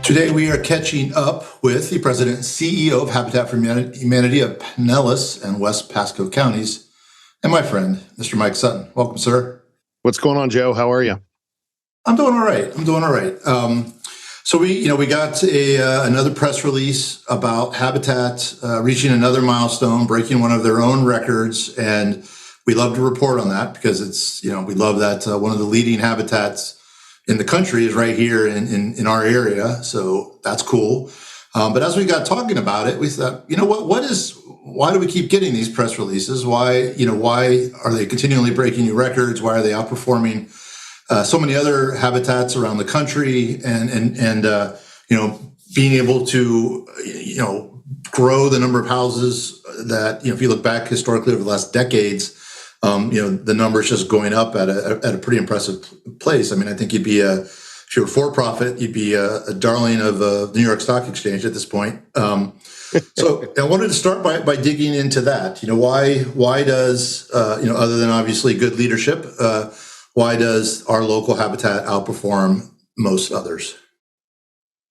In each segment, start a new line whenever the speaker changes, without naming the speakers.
Today we are catching up with the President and CEO of Habitat for Humanity of Pinellas and West Pasco counties, and my friend, Mr. Mike Sutton. Welcome, sir.
What's going on, Joe? How are you?
I'm doing all right. So we got another press release about Habitat reaching another milestone, breaking one of their own records, and we love to report on that because it's we love that one of the leading habitats in the country is right here in our area. So that's cool. But as we got talking about it, we thought, why do we keep getting these press releases? Why are they continually breaking new records? Why are they outperforming so many other habitats around the country? And being able to, grow the number of houses that, if you look back historically over the last decades, the numbers just going up at a pretty impressive place. I mean, I think if you were for profit, you'd be a darling of the New York Stock Exchange at this point. So I wanted to start by digging into that. Why does, other than obviously good leadership, why does our local habitat outperform most others?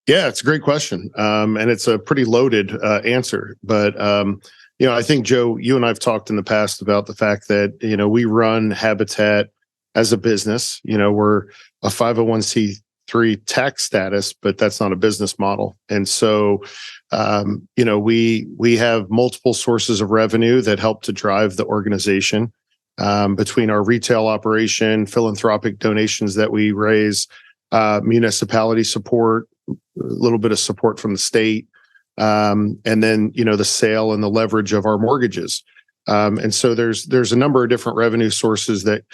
Yeah, it's a great question. And it's a pretty loaded answer. But I think, Joe, you and I've talked in the past about the fact that, we run Habitat as a business. We're a 501c3 tax status, but that's not a business model. And so, we have multiple sources of revenue that help to drive the organization between our retail operation, philanthropic donations that we raise, municipality support, a little bit of support from the state. And then, the sale and the leverage of our mortgages. And so there's a number of different revenue sources that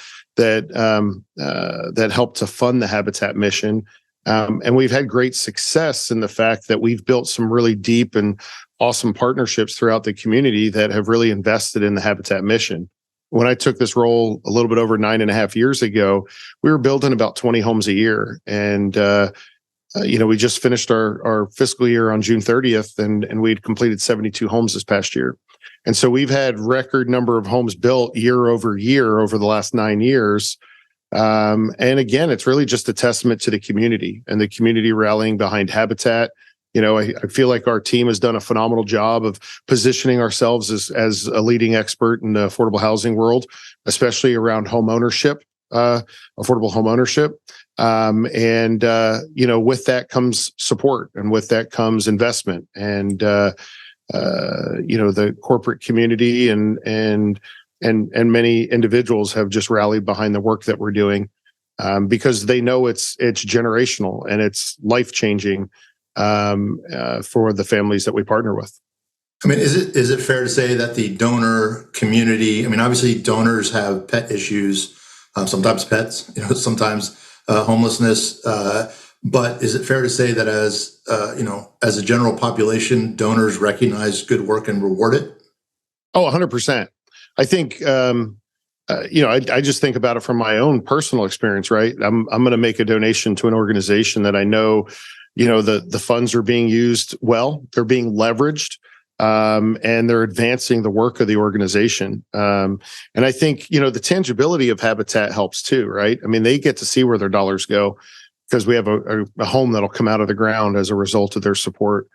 help to fund the Habitat mission. And we've had great success in the fact that we've built some really deep and awesome partnerships throughout the community that have really invested in the Habitat mission. When I took this role a little bit over 9.5 years ago, we were building about 20 homes a year. And we just finished our fiscal year on June 30th, and we'd completed 72 homes this past year. And so we've had record number of homes built year over year over the last 9 years. And again, it's really just a testament to the community and the community rallying behind Habitat. I feel like our team has done a phenomenal job of positioning ourselves as a leading expert in the affordable housing world, especially around home ownership, affordable home ownership. With that comes support, and with that comes investment, and the corporate community and many individuals have just rallied behind the work that we're doing because they know it's generational and it's life-changing for the families that we partner with.
I mean, is it fair to say that the donor community, obviously donors have pet issues, sometimes pets, sometimes homelessness, but is it fair to say that as a general population, donors recognize good work and reward it?
Oh, 100%. I think, I just think about it from my own personal experience, right? I'm going to make a donation to an organization that I know, the funds are being used well, they're being leveraged, and they're advancing the work of the organization. And I think, the tangibility of Habitat helps too, right? I mean, they get to see where their dollars go because we have a home that'll come out of the ground as a result of their support.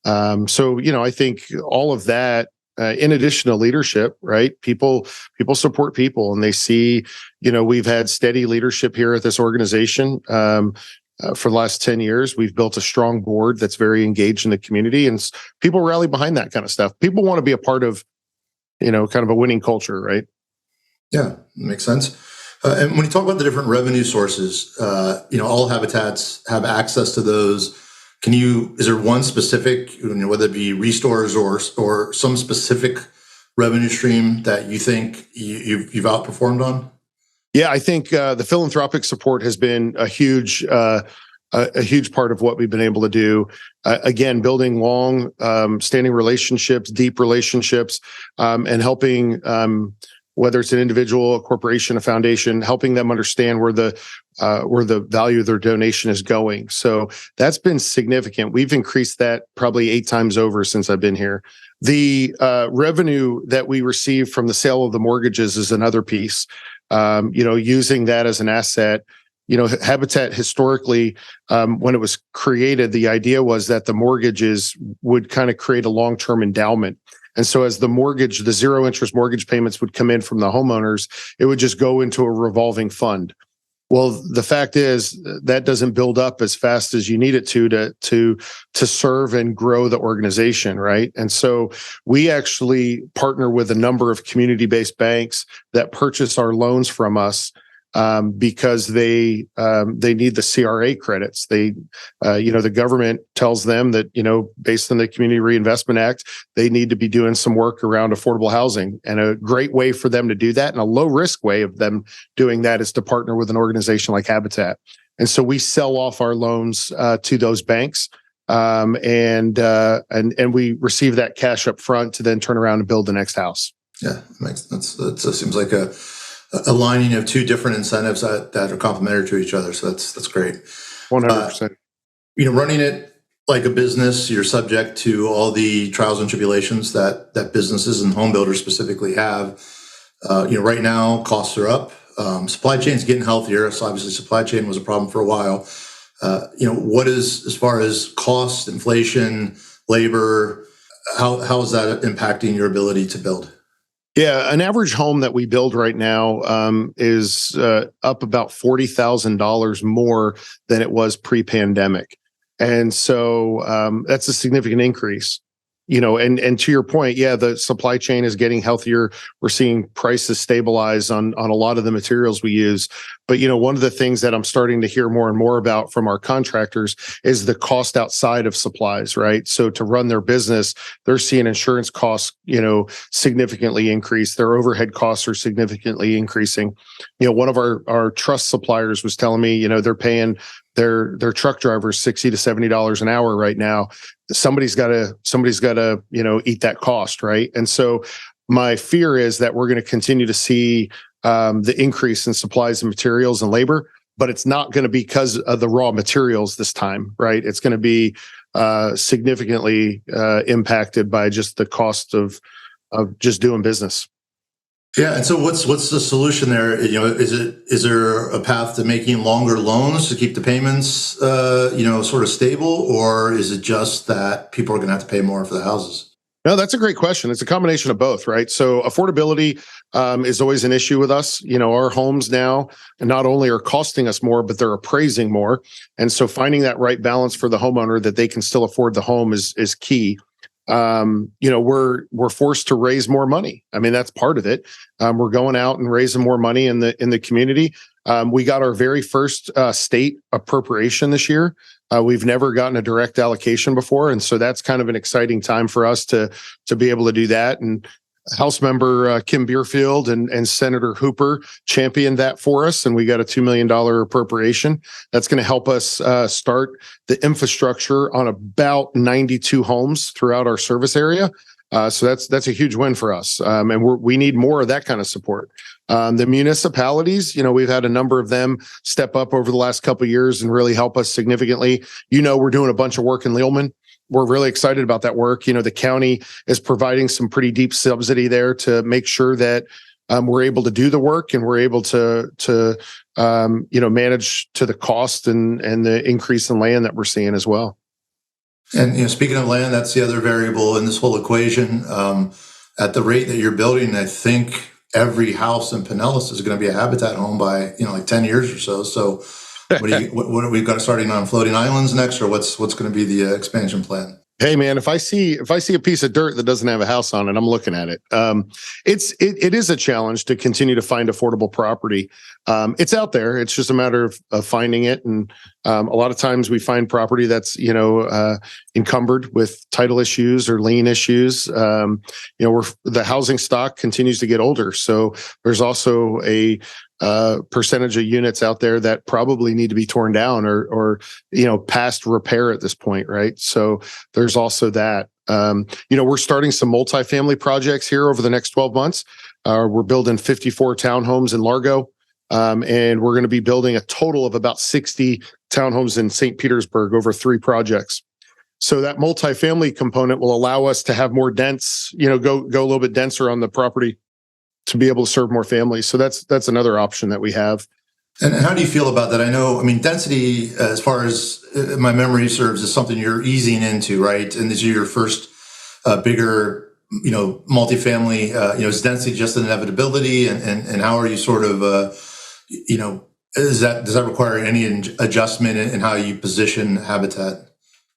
So, I think all of that, in addition to leadership, right? People support people, and they see, we've had steady leadership here at this organization. For the last 10 years, we've built a strong board that's very engaged in the community, and people rally behind that kind of stuff. People want to be a part of, kind of a winning culture, right?
Yeah, makes sense. And when you talk about the different revenue sources, all habitats have access to those. Is there one specific, whether it be restores or some specific revenue stream that you think you've outperformed on?
Yeah, I think the philanthropic support has been a huge part of what we've been able to do. Again, building long standing relationships, deep relationships, and helping, whether it's an individual, a corporation, a foundation, helping them understand where the value of their donation is going. So that's been significant. We've increased that probably 8 times over since I've been here. The revenue that we receive from the sale of the mortgages is another piece. Using that as an asset, Habitat historically, when it was created, the idea was that the mortgages would kind of create a long-term endowment. And so as the zero interest mortgage payments would come in from the homeowners, it would just go into a revolving fund. Well, the fact is that doesn't build up as fast as you need it to serve and grow the organization, right? And so we actually partner with a number of community-based banks that purchase our loans from us because they need the CRA credits. The government tells them that, based on the Community Reinvestment Act, they need to be doing some work around affordable housing. And a great way for them to do that, and a low risk way of them doing that, is to partner with an organization like Habitat. And so we sell off our loans to those banks, and we receive that cash up front to then turn around and build the next house.
Yeah, that seems like a aligning of two different incentives that are complementary to each other. So that's great.
100%.
Running it like a business, you're subject to all the trials and tribulations that businesses and home builders specifically have. Right now costs are up. Supply chain's getting healthier. So obviously supply chain was a problem for a while. What is, as far as cost, inflation, labor, how is that impacting your ability to build?
Yeah, an average home that we build right now is up about $40,000 more than it was pre-pandemic. And so that's a significant increase. And to your point, yeah, the supply chain is getting healthier. We're seeing prices stabilize on a lot of the materials we use. But, one of the things that I'm starting to hear more and more about from our contractors is the cost outside of supplies, right? So to run their business, they're seeing insurance costs, significantly increase. Their overhead costs are significantly increasing. One of our truss suppliers was telling me, they're paying their truck drivers $60 to $70 an hour right now. Somebody's got to eat that cost, right? And so my fear is that we're going to continue to see the increase in supplies and materials and labor, but it's not going to be because of the raw materials this time, right? It's going to be significantly impacted by just the cost of just doing business.
Yeah, and so what's the solution there? Is there a path to making longer loans to keep the payments, sort of stable, or is it just that people are going to have to pay more for the houses?
No, that's a great question. It's a combination of both, right? So affordability is always an issue with us. Our homes now not only are costing us more, but they're appraising more, and so finding that right balance for the homeowner that they can still afford the home is key. We're forced to raise more money. I mean, that's part of it. We're going out and raising more money in the community. We got our very first state appropriation this year. We've never gotten a direct allocation before, and so that's kind of an exciting time for us to be able to do that. And House member Kim Bierfield and Senator Hooper championed that for us, and we got a $2 million appropriation. That's going to help us start the infrastructure on about 92 homes throughout our service area. So that's a huge win for us, and we need more of that kind of support. The municipalities, we've had a number of them step up over the last couple of years and really help us significantly. We're doing a bunch of work in Leelman. We're really excited about that work. The county is providing some pretty deep subsidy there to make sure that we're able to do the work and we're able to manage to the cost and the increase in land that we're seeing as well.
And speaking of land, that's the other variable in this whole equation. At the rate that you're building, I think every house in Pinellas is going to be a Habitat home by like 10 years or so. So what are we got starting on floating islands next, or what's going to be the expansion plan?
Hey man, if I see a piece of dirt that doesn't have a house on it, I'm looking at it. It is a challenge to continue to find affordable property. It's out there. It's just a matter of finding it. And a lot of times we find property that's encumbered with title issues or lien issues. The housing stock continues to get older, so there's also a percentage of units out there that probably need to be torn down or past repair at this point, right? So there's also that. We're starting some multifamily projects here over the next 12 months. We're building 54 townhomes in Largo, and we're going to be building a total of about 60 townhomes in St. Petersburg over 3 projects. So that multifamily component will allow us to have more dense, go a little bit denser on the property to be able to serve more families. So that's another option that we have.
And how do you feel about that? I know, I mean, density, as far as my memory serves, is something you're easing into, right? And this is your first bigger, multifamily. Is density just an inevitability, and how are you sort of, you know, does that require any adjustment in how you position Habitat?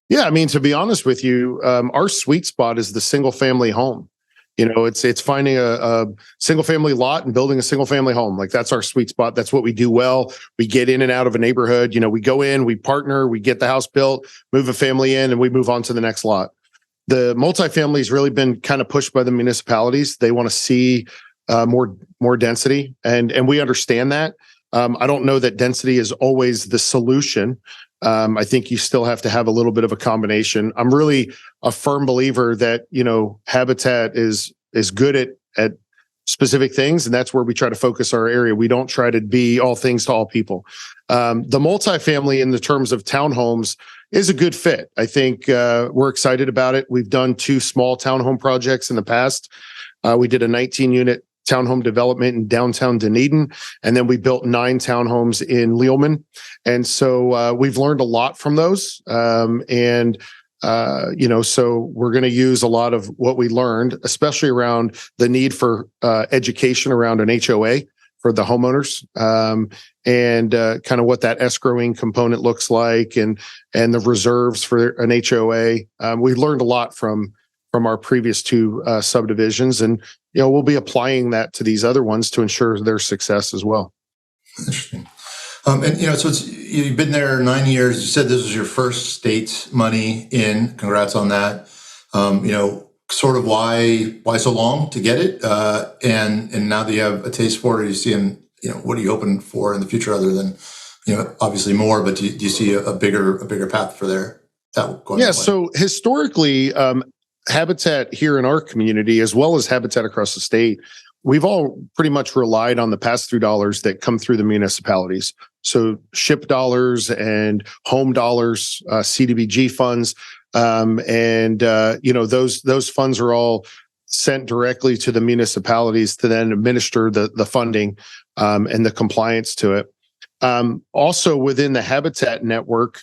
Yeah, I mean, to be honest with you, our sweet spot is the single family home. It's finding a single family lot and building a single family home. Like that's our sweet spot. That's what we do well. We get in and out of a neighborhood. We go in, we partner, we get the house built, move a family in, and we move on to the next lot. The multifamily has really been kind of pushed by the municipalities. They want to see more density, and we understand that. I don't know that density is always the solution. I think you still have to have a little bit of a combination. I'm really a firm believer that Habitat is good at specific things, and that's where we try to focus our area. We don't try to be all things to all people. The multifamily, in the terms of townhomes, is a good fit. I think we're excited about it. We've done 2 small townhome projects in the past. We did a 19-unit townhome development in downtown Dunedin, and then we built 9 townhomes in Lealman. And so we've learned a lot from those. So we're going to use a lot of what we learned, especially around the need for education around an HOA for the homeowners, and kind of what that escrowing component looks like, and the reserves for an HOA. We learned a lot from our previous 2 subdivisions, and we'll be applying that to these other ones to ensure their success as well.
Interesting. So you've been there 9 years. You said this was your first state money in. Congrats on that. Sort of why so long to get it? And now that you have a taste for it, are you seeing, what are you hoping for in the future other than, obviously more, but do you see a bigger path for there?
Yeah. So historically, Habitat here in our community, as well as Habitat across the state, we've all pretty much relied on the pass-through dollars that come through the municipalities. So SHIP dollars and home dollars, CDBG funds, those funds are all sent directly to the municipalities to then administer the funding and the compliance to it. Also, within the Habitat network,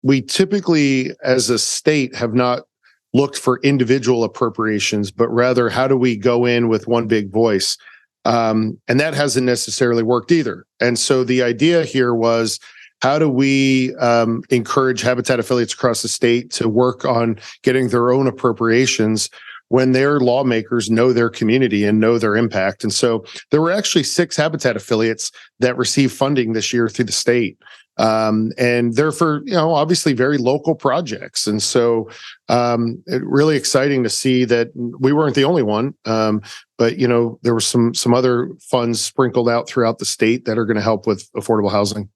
we typically, as a state, have not looked for individual appropriations, but rather how do we go in with one big voice? And that hasn't necessarily worked either. And so the idea here was, how do we encourage Habitat affiliates across the state to work on getting their own appropriations when their lawmakers know their community and know their impact? And so there were actually 6 Habitat affiliates that received funding this year through the state. And they're for, obviously very local projects. And so really exciting to see that we weren't the only one. But there were some other funds sprinkled out throughout the state that are going to help with affordable housing.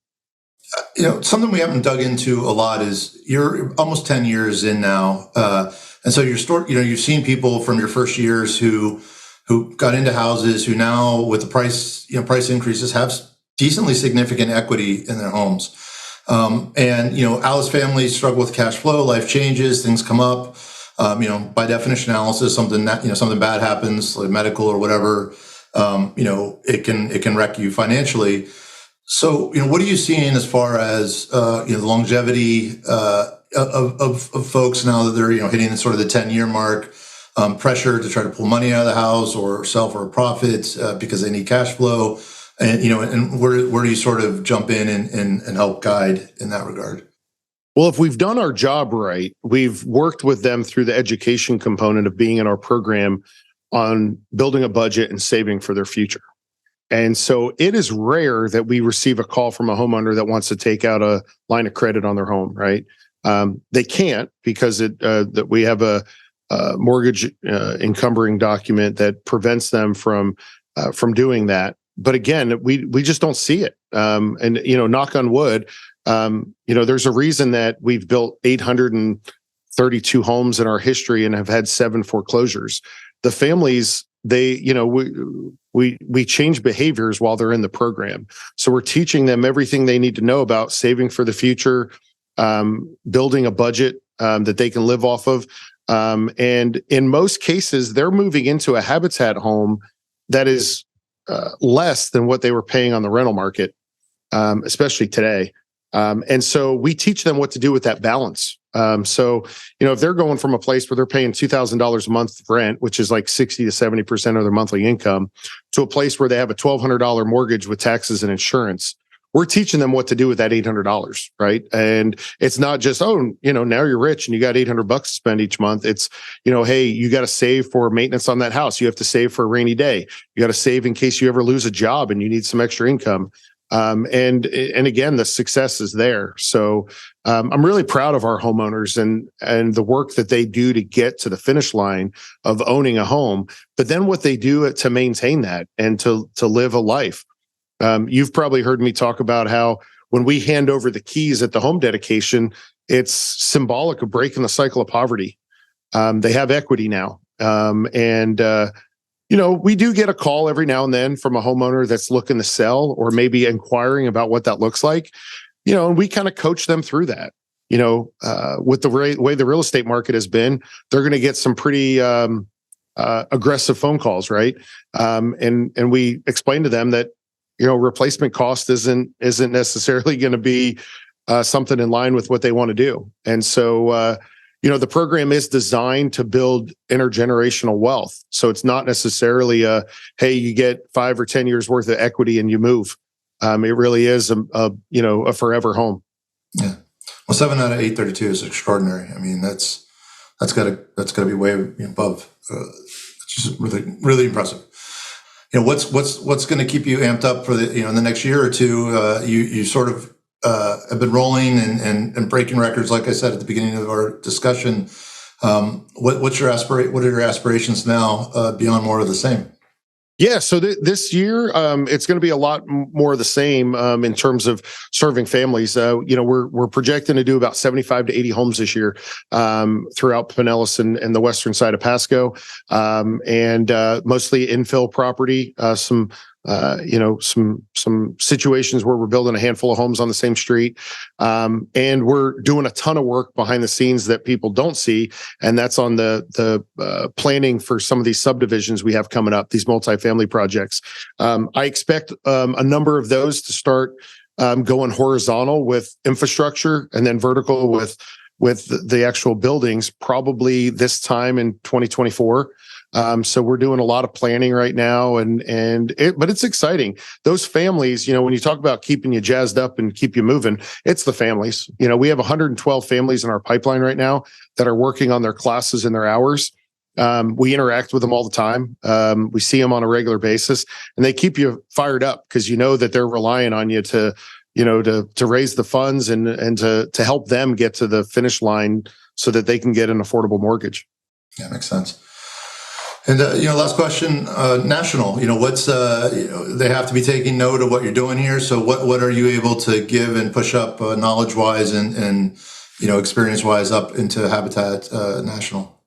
Something we haven't dug into a lot is you're almost 10 years in now. And so you've seen people from your first years who got into houses, who now with the price increases have decently significant equity in their homes. Alice families struggle with cash flow, life changes, things come up. By definition analysis, something bad happens, like medical or whatever, it can wreck you financially. So, what are you seeing as far as, the longevity, of folks now that they're, hitting sort of the 10-year mark, pressure to try to pull money out of the house or sell for a profit, because they need cash flow. And where do you sort of jump in and help guide in that regard?
Well, if we've done our job right, we've worked with them through the education component of being in our program on building a budget and saving for their future. And so it is rare that we receive a call from a homeowner that wants to take out a line of credit on their home, right? They can't, because that we have a mortgage encumbering document that prevents them from doing that. But again, we just don't see it. And knock on wood, there's a reason that we've built 832 homes in our history and have had 7 foreclosures. The families, we change behaviors while they're in the program. So we're teaching them everything they need to know about saving for the future, building a budget that they can live off of. And in most cases, they're moving into a Habitat home that is less than what they were paying on the rental market. especially today. And so we teach them what to do with that balance. So, if they're going from a place where they're paying $2,000 a month rent, which is like 60 to 70% of their monthly income, to a place where they have a $1,200 mortgage with taxes and insurance, we're teaching them what to do with that $800, right? And it's not just, now you're rich and you got $800 to spend each month. It's, hey, you got to save for maintenance on that house. You have to save for a rainy day. You got to save in case you ever lose a job and you need some extra income. And again, the success is there. So I'm really proud of our homeowners and the work that they do to get to the finish line of owning a home, but then what they do to maintain that and to live a life. You've probably heard me talk about how when we hand over the keys at the home dedication, it's symbolic of breaking the cycle of poverty. They have equity now. We do get a call every now and then from a homeowner that's looking to sell or maybe inquiring about what that looks like, and we kind of coach them through that. With the way the real estate market has been, they're going to get some pretty aggressive phone calls, right? And we explain to them that, replacement cost isn't necessarily going to be something in line with what they want to do. And so, the program is designed to build intergenerational wealth. So it's not necessarily hey, you get 5 or 10 years worth of equity and you move. It really is a forever home.
Yeah. Well, 7 out of 832 is extraordinary. I mean, that's got to be way above. It's just really, really impressive. What's going to keep you amped up for the in the next year or two? You sort of have been rolling and breaking records, like I said at the beginning of our discussion. What are your aspirations now beyond more of the same?
Yeah, so this year it's going to be a lot more of the same in terms of serving families. We're projecting to do about 75 to 80 homes this year throughout Pinellas and the western side of Pasco, and mostly infill property. Some situations where we're building a handful of homes on the same street. And we're doing a ton of work behind the scenes that people don't see. And that's on the planning for some of these subdivisions we have coming up, these multifamily projects. I expect a number of those to start going horizontal with infrastructure and then vertical with the actual buildings, probably this time in 2024. So we're doing a lot of planning right now, but it's exciting. Those families, when you talk about keeping you jazzed up and keep you moving, it's the families. We have 112 families in our pipeline right now that are working on their classes and their hours. We interact with them all the time. We see them on a regular basis, and they keep you fired up because that they're relying on you to raise the funds and to help them get to the finish line so that they can get an affordable mortgage.
Yeah, makes sense. And last question, national. What's they have to be taking note of what you're doing here. So what are you able to give and push up knowledge wise and experience wise up into Habitat National?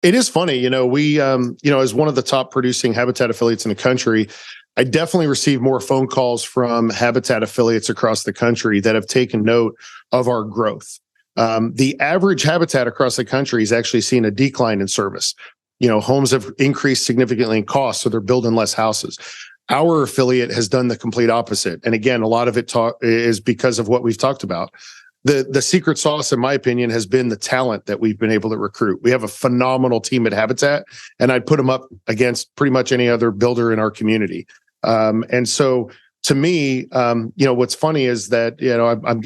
It is funny, we as one of the top producing Habitat affiliates in the country, I definitely receive more phone calls from Habitat affiliates across the country that have taken note of our growth. The average Habitat across the country is actually seeing a decline in service. Homes have increased significantly in cost, so they're building less houses. Our affiliate has done the complete opposite. And again, a lot of it is because of what we've talked about. The secret sauce, in my opinion, has been the talent that we've been able to recruit. We have a phenomenal team at Habitat, and I'd put them up against pretty much any other builder in our community. And so to me, what's funny is that,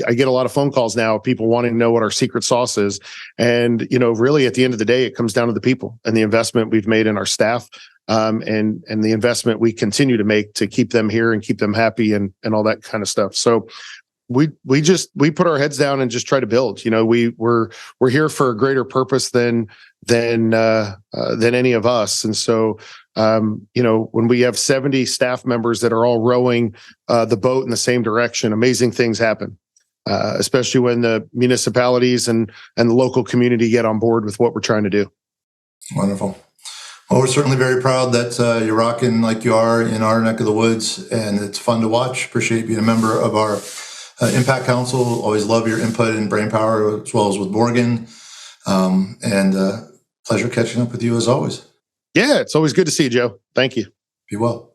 I get a lot of phone calls now, people wanting to know what our secret sauce is. And, really at the end of the day, it comes down to the people and the investment we've made in our staff, and the investment we continue to make to keep them here and keep them happy and all that kind of stuff. So we put our heads down and just try to build. We're here for a greater purpose than any of us. And so, when we have 70 staff members that are all rowing the boat in the same direction, amazing things happen, especially when the municipalities and the local community get on board with what we're trying to do.
Wonderful. Well, we're certainly very proud that you're rocking like you are in our neck of the woods, and it's fun to watch. Appreciate being a member of our Impact Council. Always love your input and brain power, as well as with Morgan. And pleasure catching up with you as always.
Yeah, it's always good to see you, Joe. Thank you.
Be well.